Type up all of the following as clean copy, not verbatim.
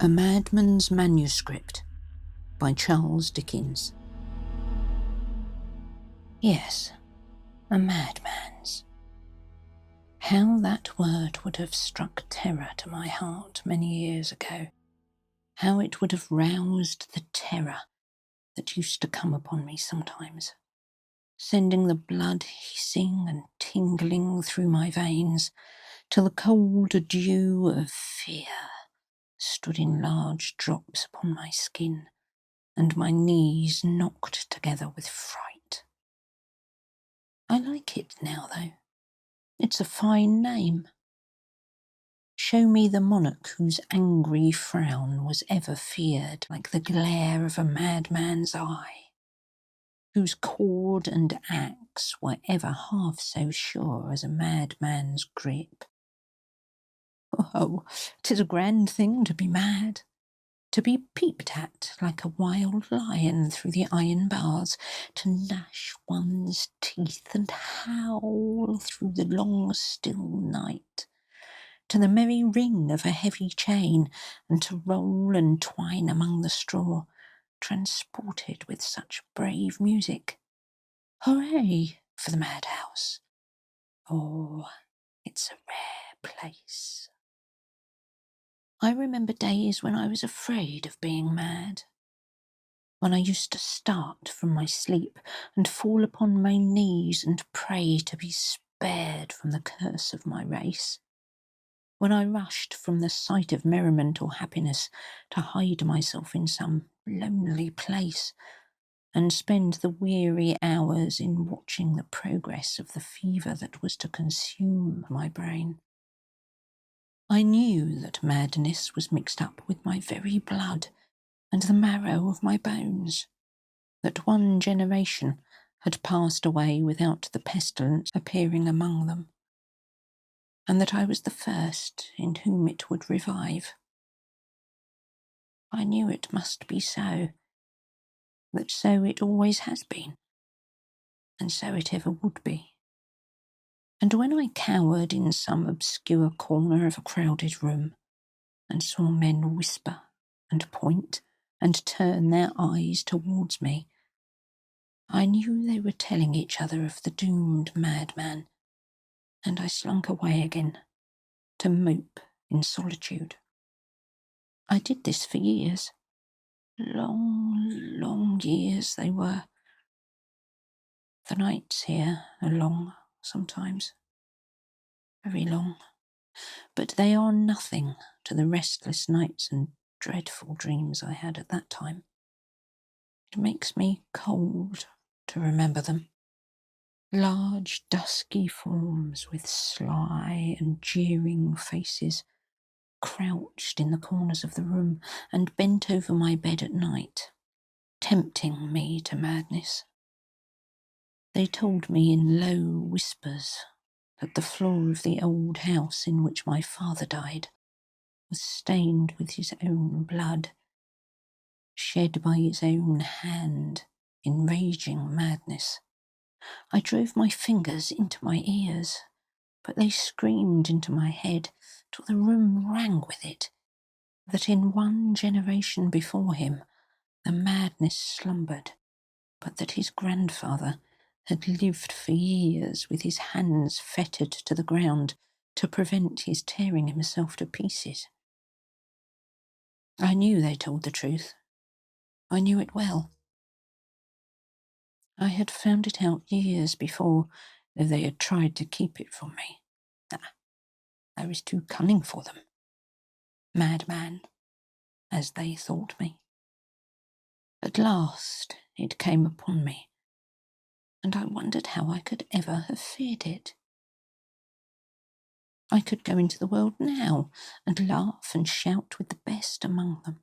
A Madman's Manuscript by Charles Dickens. Yes, a madman's. How that word would have struck terror to my heart many years ago. How it would have roused the terror that used to come upon me sometimes, sending the blood hissing and tingling through my veins, till the cold dew of fear stood in large drops upon my skin, and my knees knocked together with fright. I like it now, though. It's a fine name. Show me the monarch whose angry frown was ever feared like the glare of a madman's eye, whose cord and axe were ever half so sure as a madman's grip. Oh, 'tis a grand thing to be mad, to be peeped at like a wild lion through the iron bars, to gnash one's teeth and howl through the long still night, to the merry ring of a heavy chain, and to roll and twine among the straw, transported with such brave music. Hooray for the madhouse! Oh, it's a rare place. I remember days when I was afraid of being mad, when I used to start from my sleep and fall upon my knees and pray to be spared from the curse of my race, when I rushed from the sight of merriment or happiness to hide myself in some lonely place and spend the weary hours in watching the progress of the fever that was to consume my brain. I knew that madness was mixed up with my very blood and the marrow of my bones, that one generation had passed away without the pestilence appearing among them, and that I was the first in whom it would revive. I knew it must be so, that so it always has been, and so it ever would be. And when I cowered in some obscure corner of a crowded room, and saw men whisper and point and turn their eyes towards me, I knew they were telling each other of the doomed madman, and I slunk away again to mope in solitude. I did this for years. Long, long years they were. The nights here are long sometimes, very long, but they are nothing to the restless nights and dreadful dreams I had at that time. It makes me cold to remember them. Large, dusky forms with sly and jeering faces crouched in the corners of the room and bent over my bed at night, tempting me to madness. They told me in low whispers that the floor of the old house in which my father died was stained with his own blood, shed by his own hand in raging madness. I drove my fingers into my ears, but they screamed into my head till the room rang with it, that in one generation before him the madness slumbered, but that his grandfather had lived for years with his hands fettered to the ground to prevent his tearing himself to pieces. I knew they told the truth. I knew it well. I had found it out years before, though they had tried to keep it from me. I was too cunning for them. Madman, as they thought me. At last it came upon me, and I wondered how I could ever have feared it. I could go into the world now and laugh and shout with the best among them.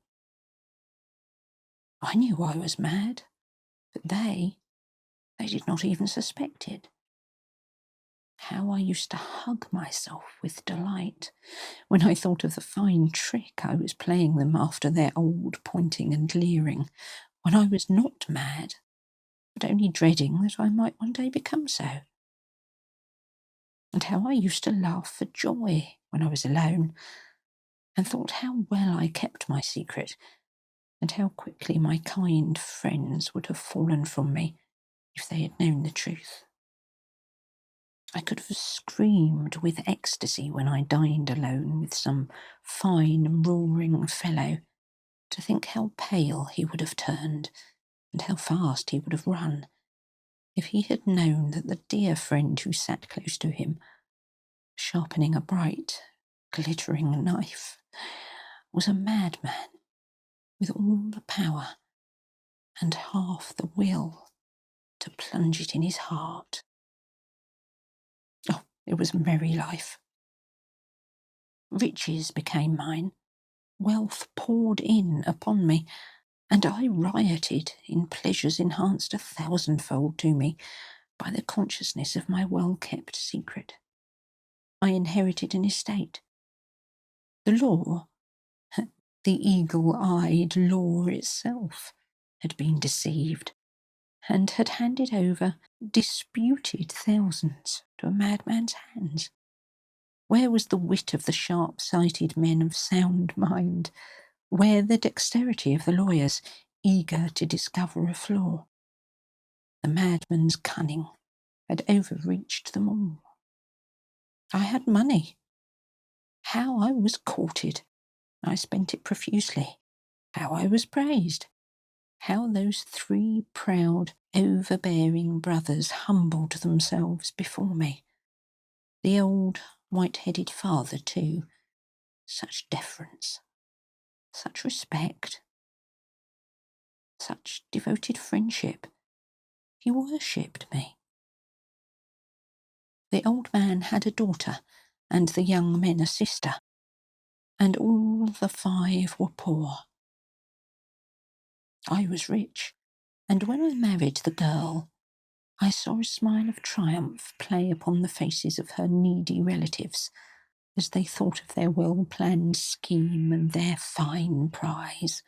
I knew I was mad, but they did not even suspect it. How I used to hug myself with delight when I thought of the fine trick I was playing them after their old pointing and leering, when I was not mad, but only dreading that I might one day become so. And how I used to laugh for joy when I was alone, and thought how well I kept my secret, and how quickly my kind friends would have fallen from me if they had known the truth. I could have screamed with ecstasy when I dined alone with some fine, roaring fellow, to think how pale he would have turned, and how fast he would have run, if he had known that the dear friend who sat close to him, sharpening a bright, glittering knife, was a madman with all the power and half the will to plunge it in his heart. Oh, it was merry life. Riches became mine, wealth poured in upon me, and I rioted in pleasures enhanced 1,000-fold to me by the consciousness of my well-kept secret. I inherited an estate. The law, the eagle-eyed law itself, had been deceived, and had handed over disputed thousands to a madman's hands. Where was the wit of the sharp-sighted men of sound mind? Where the dexterity of the lawyers, eager to discover a flaw? The madman's cunning had overreached them all. I had money. How I was courted! I spent it profusely. How I was praised! How those 3 proud, overbearing brothers humbled themselves before me. The old, white-headed father, too. Such deference, such respect, such devoted friendship. He worshipped me. The old man had a daughter, and the young men a sister, and all the 5 were poor. I was rich, and when I married the girl, I saw a smile of triumph play upon the faces of her needy relatives as they thought of their well-planned scheme and their fine prize.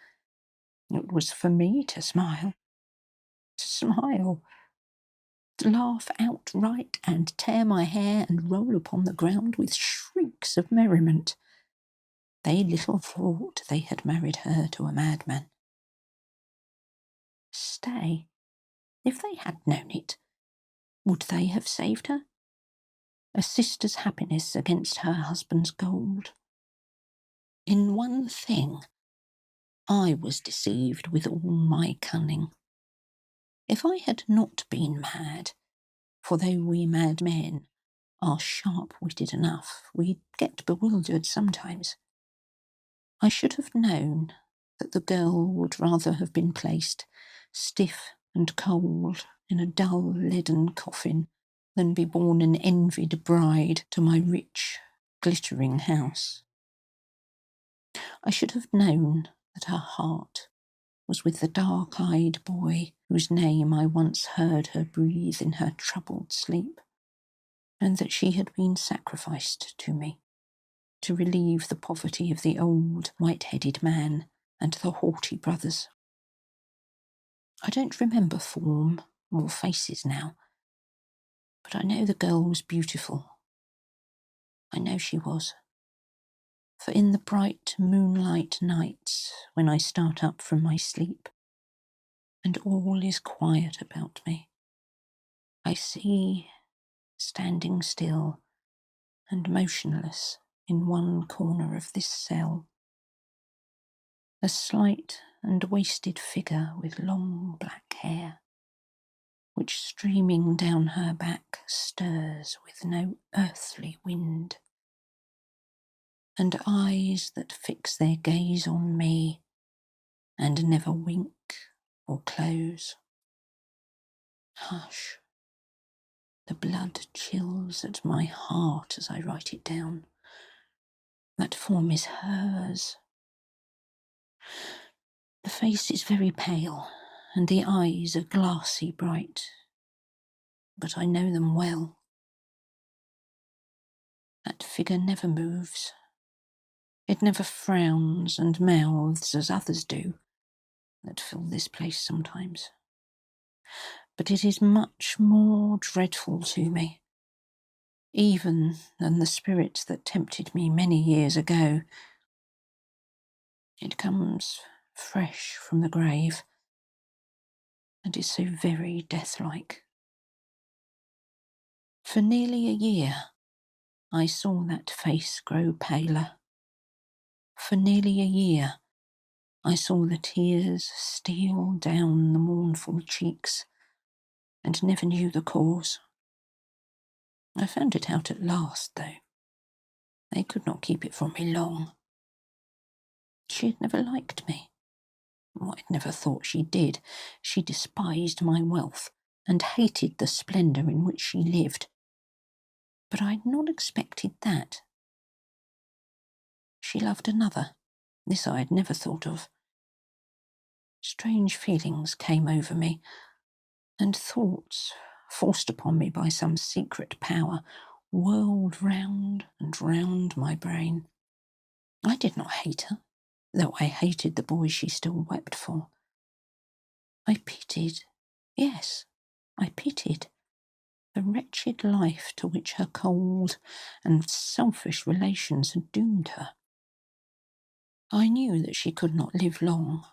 It was for me to smile, to laugh outright and tear my hair and roll upon the ground with shrieks of merriment. They little thought they had married her to a madman. Stay, if they had known it, would they have saved her? A sister's happiness against her husband's gold. In one thing, I was deceived with all my cunning. If I had not been mad, for though we madmen are sharp-witted enough, we get bewildered sometimes, I should have known that the girl would rather have been placed, stiff and cold, in a dull leaden coffin than be born an envied bride to my rich, glittering house. I should have known that her heart was with the dark-eyed boy whose name I once heard her breathe in her troubled sleep, and that she had been sacrificed to me to relieve the poverty of the old, white-headed man and the haughty brothers. I don't remember form or faces now, but I know the girl was beautiful. I know she was. For in the bright moonlight nights, when I start up from my sleep, and all is quiet about me, I see, standing still and motionless in one corner of this cell, a slight and wasted figure with long black hair, which streaming down her back stirs with no earthly wind, and eyes that fix their gaze on me and never wink or close. Hush! The blood chills at my heart as I write it down. That form is hers. The face is very pale, and the eyes are glassy bright, but I know them well. That figure never moves. It never frowns and mouths as others do that fill this place sometimes. But it is much more dreadful to me, even than the spirit that tempted me many years ago, It comes fresh from the grave, and is so very death-like. For nearly a year, I saw that face grow paler. For nearly a year, I saw the tears steal down the mournful cheeks, and never knew the cause. I found it out at last, though. They could not keep it from me long. She had never liked me. I'd never thought she did. She despised my wealth, and hated the splendour in which she lived. But I'd not expected that. She loved another. This I had never thought of. Strange feelings came over me, and thoughts, forced upon me by some secret power, whirled round and round my brain. I did not hate her, though I hated the boy she still wept for. I pitied, yes, I pitied the wretched life to which her cold and selfish relations had doomed her. I knew that she could not live long,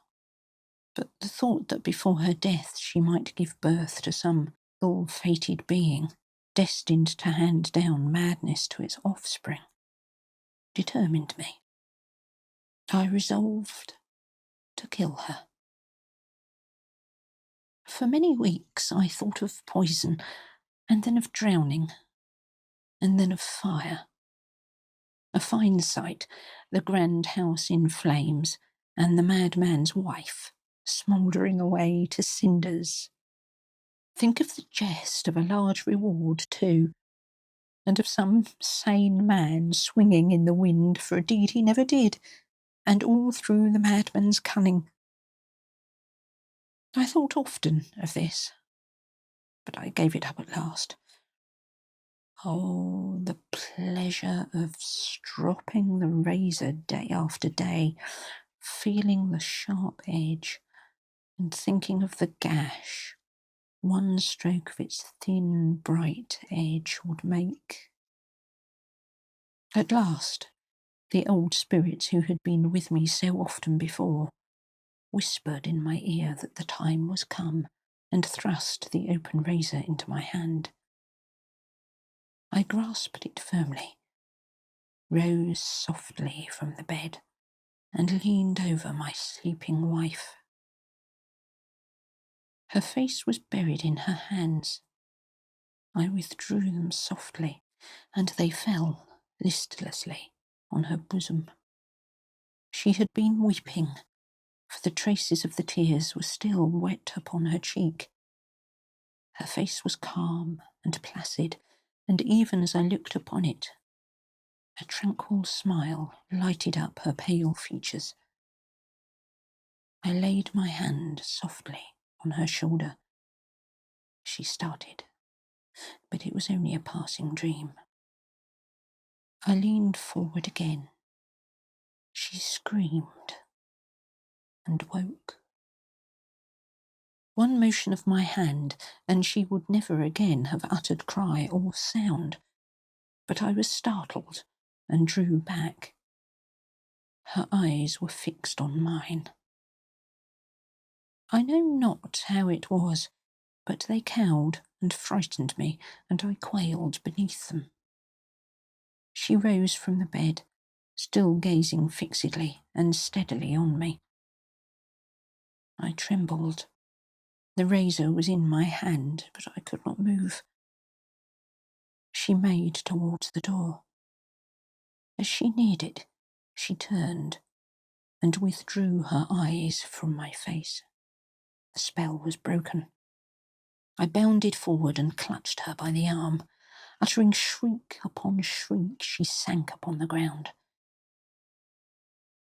but the thought that before her death she might give birth to some ill-fated being, destined to hand down madness to its offspring, determined me. I resolved to kill her. For many weeks I thought of poison, and then of drowning, and then of fire. A fine sight, the grand house in flames, and the madman's wife smouldering away to cinders. Think of the jest of a large reward, too, and of some sane man swinging in the wind for a deed he never did, and all through the madman's cunning. I thought often of this, but I gave it up at last. Oh, the pleasure of stropping the razor day after day, feeling the sharp edge, and thinking of the gash one stroke of its thin, bright edge would make. At last, the old spirits who had been with me so often before whispered in my ear that the time was come, and thrust the open razor into my hand. I grasped it firmly, rose softly from the bed, and leaned over my sleeping wife. Her face was buried in her hands. I withdrew them softly, and they fell listlessly on her bosom. She had been weeping, for the traces of the tears were still wet upon her cheek. Her face was calm and placid, and even as I looked upon it, a tranquil smile lighted up her pale features. I laid my hand softly on her shoulder. She started, but it was only a passing dream. I leaned forward again. She screamed and woke. One motion of my hand, and she would never again have uttered cry or sound, but I was startled and drew back. Her eyes were fixed on mine. I know not how it was, but they cowed and frightened me, and I quailed beneath them. She rose from the bed, still gazing fixedly and steadily on me. I trembled. The razor was in my hand, but I could not move. She made towards the door. As she neared it, she turned and withdrew her eyes from my face. The spell was broken. I bounded forward and clutched her by the arm. Uttering shriek upon shriek, she sank upon the ground.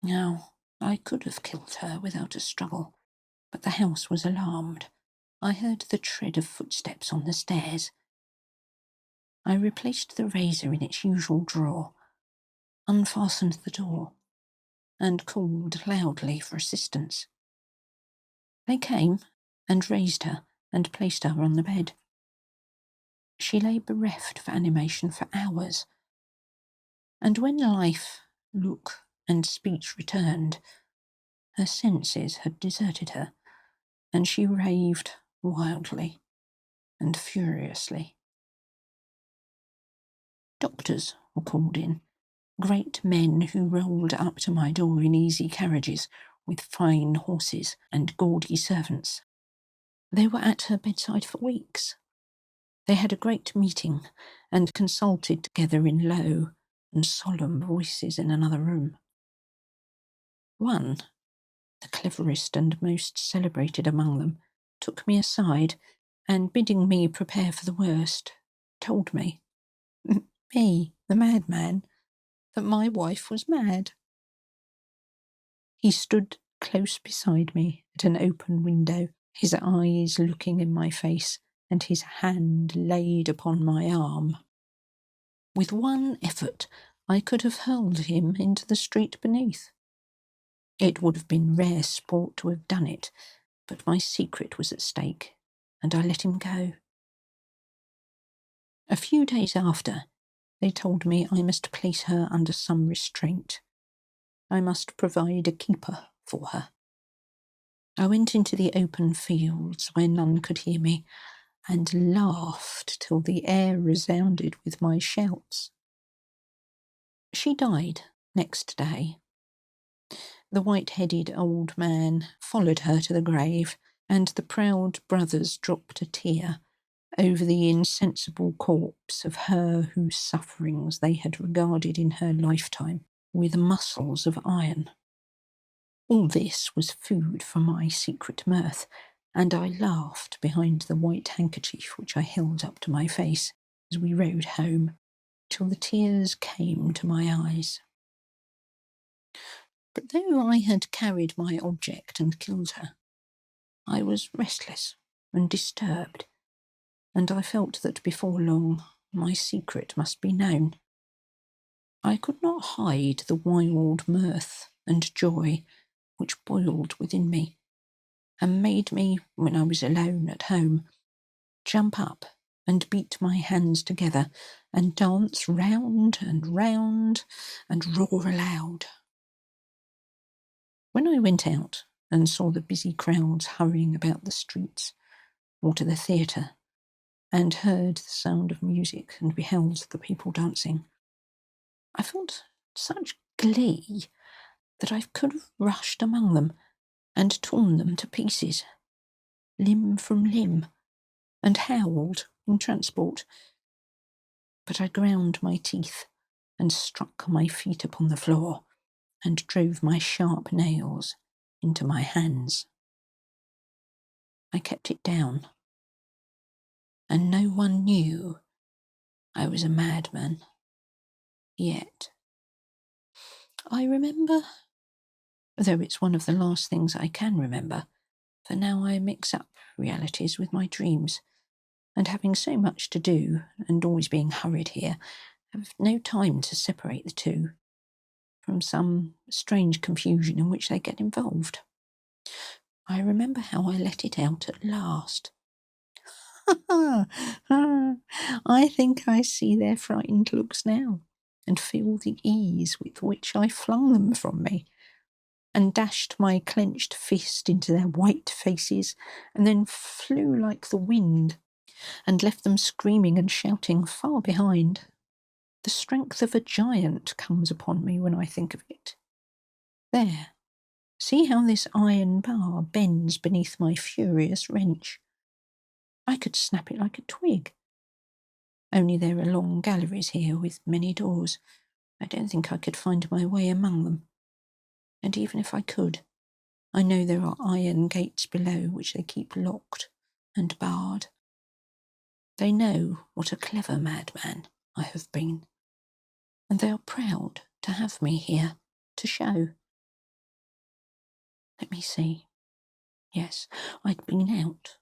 Now, I could have killed her without a struggle, but the house was alarmed. I heard the tread of footsteps on the stairs. I replaced the razor in its usual drawer, unfastened the door, and called loudly for assistance. They came and raised her and placed her on the bed. She lay bereft of animation for hours, and when life, look, and speech returned, Her senses had deserted her, and she raved wildly and furiously. Doctors were called in, great men who rolled up to my door in easy carriages with fine horses and gaudy servants. They were at her bedside for weeks. They had a great meeting and consulted together in low and solemn voices in another room. One, the cleverest and most celebrated among them, took me aside and, bidding me prepare for the worst, told me, me, the madman, that my wife was mad. He stood close beside me at an open window, his eyes looking in my face and his hand laid upon my arm. With one effort, I could have hurled him into the street beneath. It would have been rare sport to have done it, but my secret was at stake, and I let him go. A few days after, they told me I must place her under some restraint. I must provide a keeper for her. I went into the open fields where none could hear me, and laughed till the air resounded with my shouts. She died next day. The white-headed old man followed her to the grave, and the proud brothers dropped a tear over the insensible corpse of her whose sufferings they had regarded in her lifetime with muscles of iron. All this was food for my secret mirth, and I laughed behind the white handkerchief which I held up to my face as we rode home, till the tears came to my eyes. But though I had carried my object and killed her, I was restless and disturbed, and I felt that before long my secret must be known. I could not hide the wild mirth and joy which boiled within me, and made me, when I was alone at home, jump up and beat my hands together and dance round and roar aloud. When I went out and saw the busy crowds hurrying about the streets or to the theatre, and heard the sound of music and beheld the people dancing, I felt such glee that I could have rushed among them and torn them to pieces, limb from limb, and howled in transport. But I ground my teeth and struck my feet upon the floor and drove my sharp nails into my hands. I kept it down, and no one knew I was a madman yet. I remember, though it's one of the last things I can remember, for now I mix up realities with my dreams, and having so much to do and always being hurried here, have no time to separate the two from some strange confusion in which they get involved. I remember how I let it out at last. I think I see their frightened looks now, and feel the ease with which I flung them from me, and dashed my clenched fist into their white faces, and then flew like the wind, and left them screaming and shouting far behind. The strength of a giant comes upon me when I think of it. There, see how this iron bar bends beneath my furious wrench. I could snap it like a twig. Only there are long galleries here with many doors. I don't think I could find my way among them. And even if I could, I know there are iron gates below which they keep locked and barred. They know what a clever madman I have been, and they are proud to have me here to show. Let me see. Yes, I'd been out.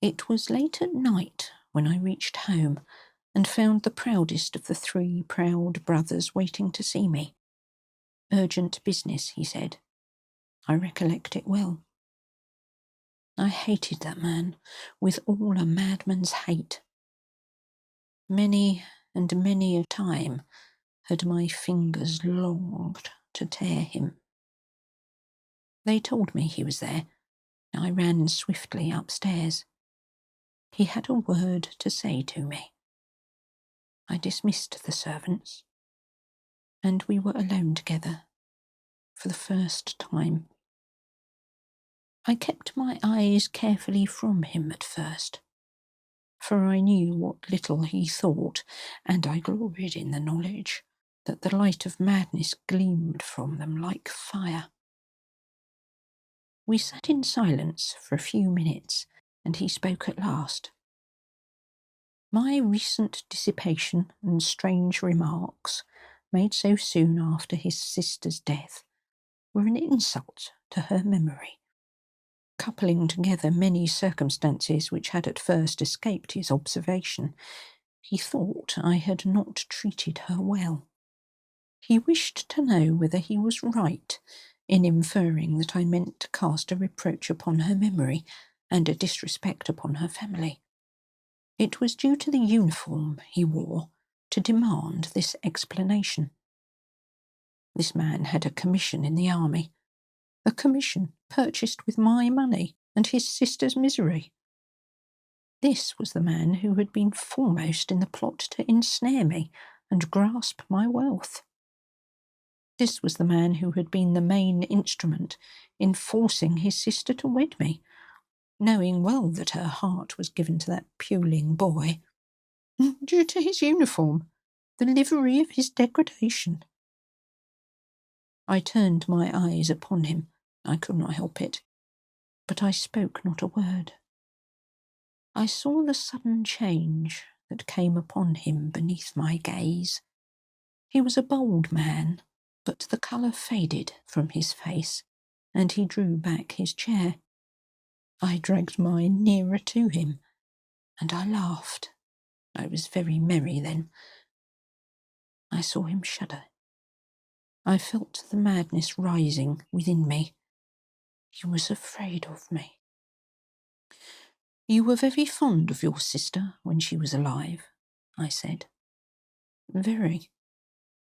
It was late at night when I reached home and found the proudest of the three proud brothers waiting to see me. Urgent business, he said. I recollect it well. I hated that man with all a madman's hate. Many and many a time had my fingers longed to tear him. They told me he was there. I ran swiftly upstairs. He had a word to say to me. I dismissed the servants, and we were alone together for the first time. I kept my eyes carefully from him at first, for I knew what little he thought, and I gloried in the knowledge that the light of madness gleamed from them like fire. We sat in silence for a few minutes, and he spoke at last. My recent dissipation and strange remarks, made so soon after his sister's death, were an insult to her memory, coupling together many circumstances which had at first escaped his observation. He thought I had not treated her well. He wished to know whether he was right in inferring that I meant to cast a reproach upon her memory and a disrespect upon her family. It was due to the uniform he wore to demand this explanation. This man had a commission in the army, a commission purchased with my money and his sister's misery. This was the man who had been foremost in the plot to ensnare me and grasp my wealth. This was the man who had been the main instrument in forcing his sister to wed me, knowing well that her heart was given to that puling boy, due to his uniform, the livery of his degradation. I turned my eyes upon him. I could not help it, but I spoke not a word. I saw the sudden change that came upon him beneath my gaze. He was a bold man, but the colour faded from his face, and he drew back his chair. I dragged mine nearer to him, and I laughed. I was very merry then. I saw him shudder. I felt the madness rising within me. He was afraid of me. "You were very fond of your sister when she was alive," I said. "Very."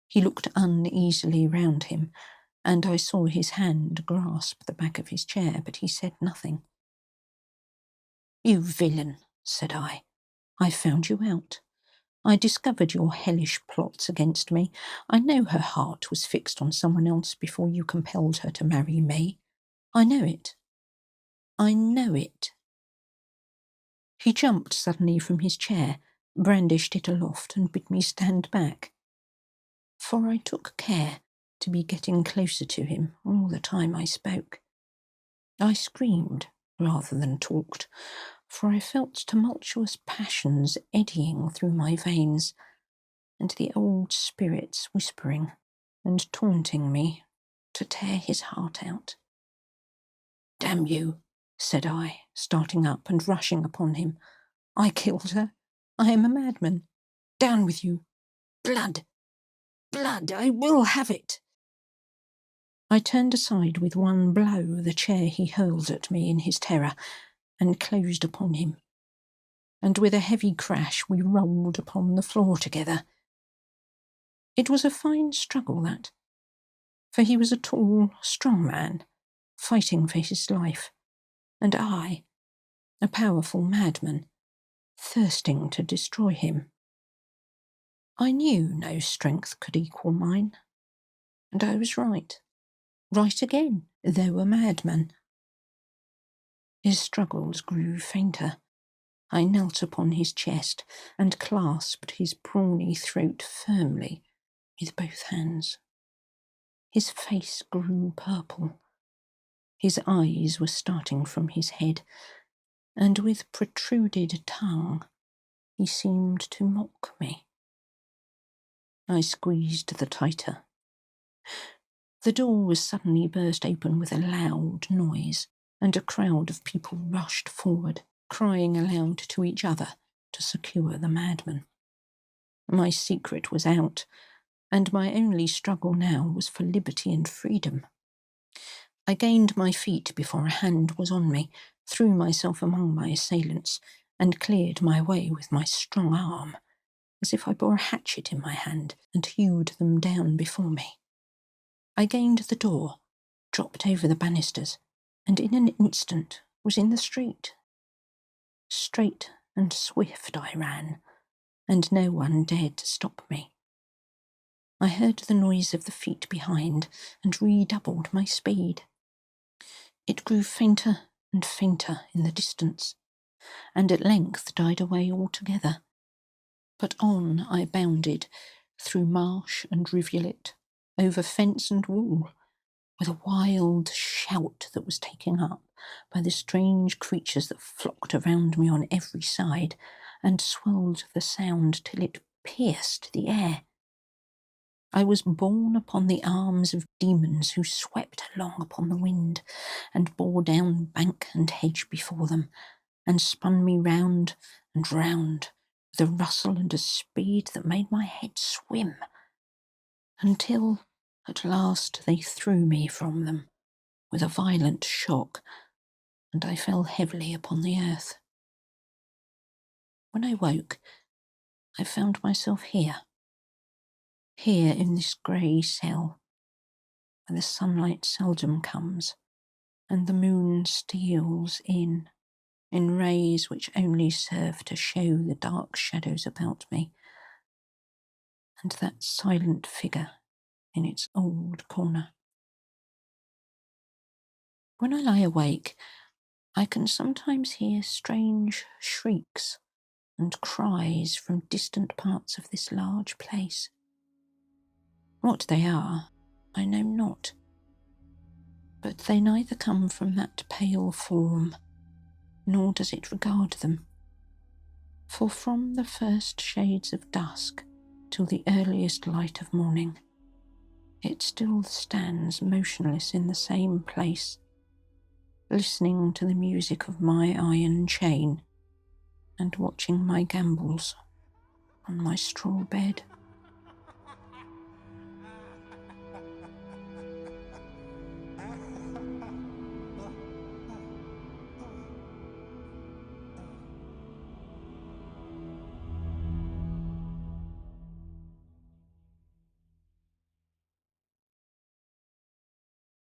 He looked uneasily round him, and I saw his hand grasp the back of his chair, but he said nothing. "You villain," said I. "I found you out. I discovered your hellish plots against me. I know her heart was fixed on someone else before you compelled her to marry me. I know it. I know it." He jumped suddenly from his chair, brandished it aloft, and bid me stand back. For I took care to be getting closer to him all the time I spoke. I screamed rather than talked, for I felt tumultuous passions eddying through my veins, and the old spirits whispering and taunting me to tear his heart out. "Damn you," said I, starting up and rushing upon him. "I killed her. I am a madman. Down with you. Blood! Blood! I will have it!" I turned aside with one blow the chair he hurled at me in his terror, and closed upon him. And with a heavy crash we rolled upon the floor together. It was a fine struggle, that, for he was a tall, strong man, fighting for his life, and I, a powerful madman, thirsting to destroy him. I knew no strength could equal mine, and I was right. Right again, though a madman. His struggles grew fainter. I knelt upon his chest and clasped his brawny throat firmly with both hands. His face grew purple. His eyes were starting from his head, and with protruded tongue he seemed to mock me. I squeezed the tighter. The door was suddenly burst open with a loud noise, and a crowd of people rushed forward, crying aloud to each other to secure the madman. My secret was out, and my only struggle now was for liberty and freedom. I gained my feet before a hand was on me, threw myself among my assailants, and cleared my way with my strong arm, as if I bore a hatchet in my hand and hewed them down before me. I gained the door, dropped over the banisters, and in an instant was in the street. Straight and swift I ran, and no one dared to stop me. I heard the noise of the feet behind, and redoubled my speed. It grew fainter and fainter in the distance, and at length died away altogether. But on I bounded, through marsh and rivulet, over fence and wall, with a wild shout that was taken up by the strange creatures that flocked around me on every side, and swelled the sound till it pierced the air. I was borne upon the arms of demons who swept along upon the wind, and bore down bank and hedge before them, and spun me round and round with a rustle and a speed that made my head swim, until at last they threw me from them with a violent shock, and I fell heavily upon the earth. When I woke, I found myself here in this grey cell, where the sunlight seldom comes, and the moon steals in rays which only serve to show the dark shadows about me, and that silent figure in its old corner. When I lie awake, I can sometimes hear strange shrieks and cries from distant parts of this large place. What they are, I know not, but they neither come from that pale form, nor does it regard them. For from the first shades of dusk till the earliest light of morning, it still stands motionless in the same place, listening to the music of my iron chain, and watching my gambols on my straw bed.